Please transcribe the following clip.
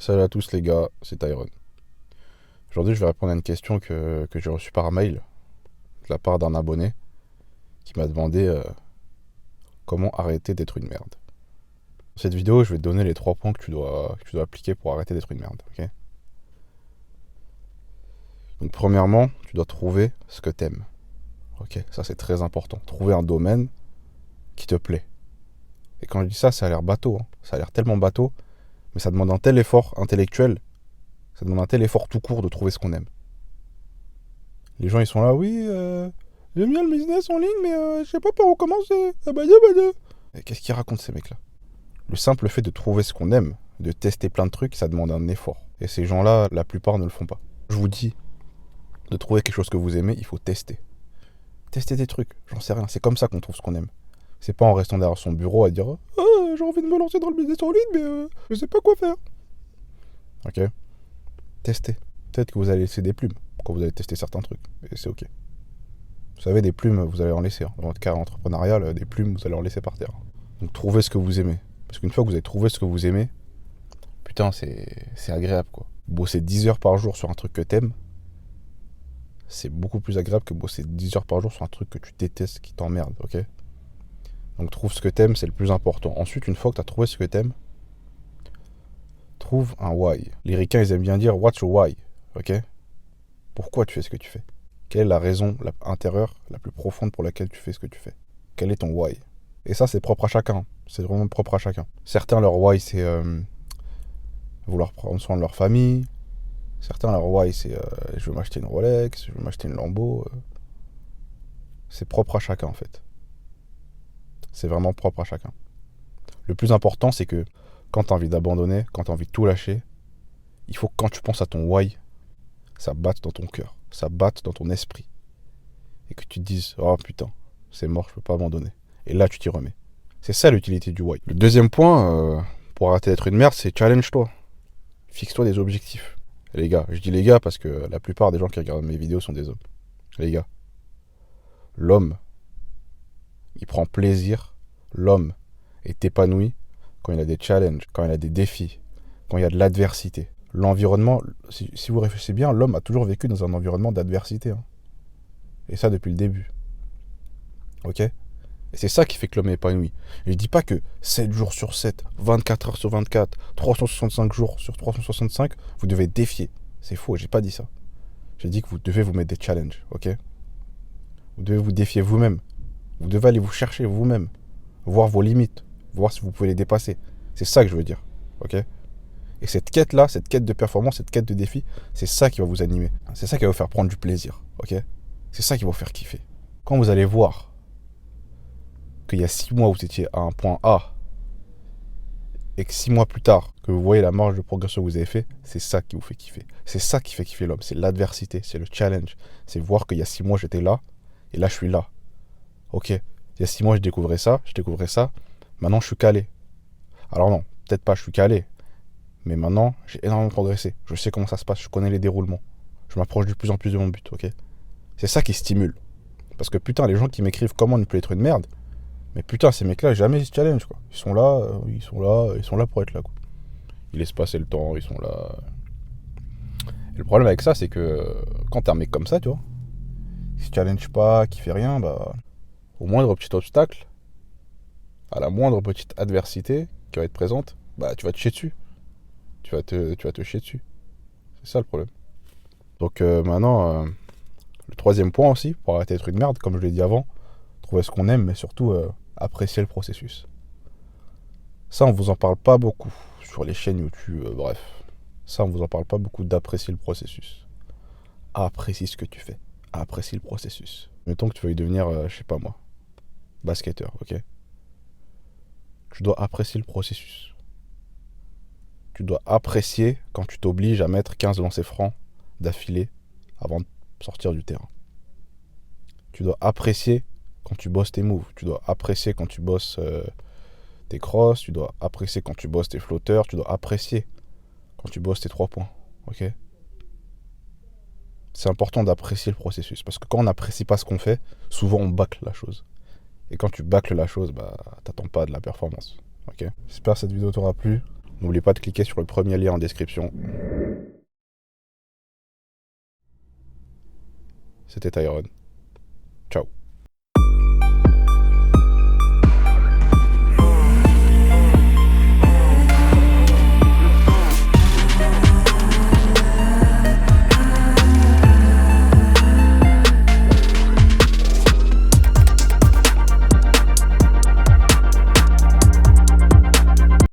Salut à tous les gars, c'est Tyron. Aujourd'hui je vais répondre à une question que j'ai reçue par mail de la part d'un abonné qui m'a demandé comment arrêter d'être une merde. Dans cette vidéo je vais te donner les 3 points que tu dois appliquer pour arrêter d'être une merde. Ok. Donc premièrement, tu dois trouver ce que t'aimes. Ok, ça c'est très important. Trouver un domaine qui te plaît. Et quand je dis ça, ça a l'air bateau. Ça a l'air tellement bateau, mais ça demande un tel effort intellectuel, ça demande un tel effort tout court de trouver ce qu'on aime. Les gens ils sont là, oui, j'aime bien le business en ligne, mais je sais pas par où commencer. Ah bah, Et qu'est-ce qu'ils racontent ces mecs-là? Le simple fait de trouver ce qu'on aime, de tester plein de trucs, ça demande un effort. Et ces gens-là, la plupart ne le font pas. Je vous dis, de trouver quelque chose que vous aimez, il faut tester. Tester des trucs, j'en sais rien. C'est comme ça qu'on trouve ce qu'on aime. C'est pas en restant derrière son bureau à dire ah, j'ai envie de me lancer dans le business en ligne, mais je sais pas quoi faire. Ok. Testez. Peut-être que vous allez laisser des plumes quand vous allez tester certains trucs. Et c'est ok. Vous savez, des plumes, vous allez en laisser. Dans votre carrière entrepreneuriale, des plumes, vous allez en laisser par terre. Donc trouvez ce que vous aimez. Parce qu'une fois que vous avez trouvé ce que vous aimez, putain, c'est agréable quoi. Bosser 10 heures par jour sur un truc que t'aimes, c'est beaucoup plus agréable que bosser 10 heures par jour sur un truc que tu détestes, qui t'emmerde, ok? Donc trouve ce que t'aimes, c'est le plus important. Ensuite, une fois que t'as trouvé ce que t'aimes, trouve un why. Les ricains, ils aiment bien dire what's your why, ok? Pourquoi tu fais ce que tu fais? Quelle est la raison intérieure, la plus profonde pour laquelle tu fais ce que tu fais? Quel est ton why? Et ça, c'est propre à chacun. C'est vraiment propre à chacun. Certains, leur why, c'est vouloir prendre soin de leur famille. Certains, leur why, c'est je veux m'acheter une Rolex, je veux m'acheter une Lambo. C'est propre à chacun, en fait. C'est vraiment propre à chacun. Le plus important, c'est que quand tu as envie d'abandonner, quand tu as envie de tout lâcher, il faut que quand tu penses à ton why, ça batte dans ton cœur, ça batte dans ton esprit. Et que tu te dises, oh putain, c'est mort, je peux pas abandonner. Et là, tu t'y remets. C'est ça l'utilité du why. Le deuxième point, pour arrêter d'être une merde, c'est challenge-toi. Fixe-toi des objectifs. Et les gars, je dis les gars parce que la plupart des gens qui regardent mes vidéos sont des hommes. Les gars, l'homme, il prend plaisir, l'homme est épanoui quand il a des challenges, quand il a des défis, quand il y a de l'adversité. L'environnement, si vous réfléchissez bien, l'homme a toujours vécu dans un environnement d'adversité. Hein. Et ça depuis le début. Ok? Et c'est ça qui fait que l'homme est épanoui. Et je dis pas que 7 jours sur 7, 24 heures sur 24, 365 jours sur 365, vous devez défier. C'est faux, j'ai pas dit ça. J'ai dit que vous devez vous mettre des challenges, ok? Vous devez vous défier vous-même. Vous devez aller vous chercher vous-même. Voir vos limites. Voir si vous pouvez les dépasser. C'est ça que je veux dire, ok? Et cette quête-là, cette quête de performance, cette quête de défi, c'est ça qui va vous animer. C'est ça qui va vous faire prendre du plaisir, ok? C'est ça qui va vous faire kiffer. Quand vous allez voir qu'il y a 6 mois, vous étiez à un point A, et que 6 mois plus tard, que vous voyez la marge de progression que vous avez fait, c'est ça qui vous fait kiffer. C'est ça qui fait kiffer l'homme. C'est l'adversité, c'est le challenge. C'est voir qu'il y a 6 mois, j'étais là, et là, je suis là. Ok, il y a 6 mois, je découvrais ça, maintenant, je suis calé. Alors non, peut-être pas, je suis calé. Mais maintenant, j'ai énormément progressé. Je sais comment ça se passe, je connais les déroulements. Je m'approche de plus en plus de mon but, ok? C'est ça qui stimule. Parce que putain, les gens qui m'écrivent comment ne plus être une merde, mais putain, ces mecs-là, jamais ils se challenge, quoi. Ils sont là pour être là, quoi. Ils laissent passer le temps, ils sont là. Et le problème avec ça, c'est que quand t'es un mec comme ça, tu vois, qui se challenge pas, qui fait rien, bah, au moindre petit obstacle, à la moindre petite adversité qui va être présente, bah, tu vas te chier dessus. Tu vas te chier dessus. C'est ça le problème. Donc maintenant, le troisième point aussi, pour arrêter d'être une merde, comme je l'ai dit avant, trouver ce qu'on aime, mais surtout apprécier le processus. Ça, on vous en parle pas beaucoup sur les chaînes YouTube, bref. Ça, on vous en parle pas beaucoup d'apprécier le processus. Apprécie ce que tu fais. Apprécie le processus. Mettons que tu veuilles devenir, je sais pas moi, basketteur, ok? Tu dois apprécier le processus. Tu dois apprécier quand tu t'obliges à mettre 15 lancers francs d'affilée avant de sortir du terrain. Tu dois apprécier quand tu bosses tes moves. Tu dois apprécier quand tu bosses tes crosses. Tu dois apprécier quand tu bosses tes flotteurs. Tu dois apprécier quand tu bosses tes 3 points. Ok? C'est important d'apprécier le processus. Parce que quand on n'apprécie pas ce qu'on fait, souvent on bâcle la chose. Et quand tu bâcles la chose, bah, t'attends pas de la performance. Ok? J'espère que cette vidéo t'aura plu. N'oublie pas de cliquer sur le premier lien en description. C'était Tyrone.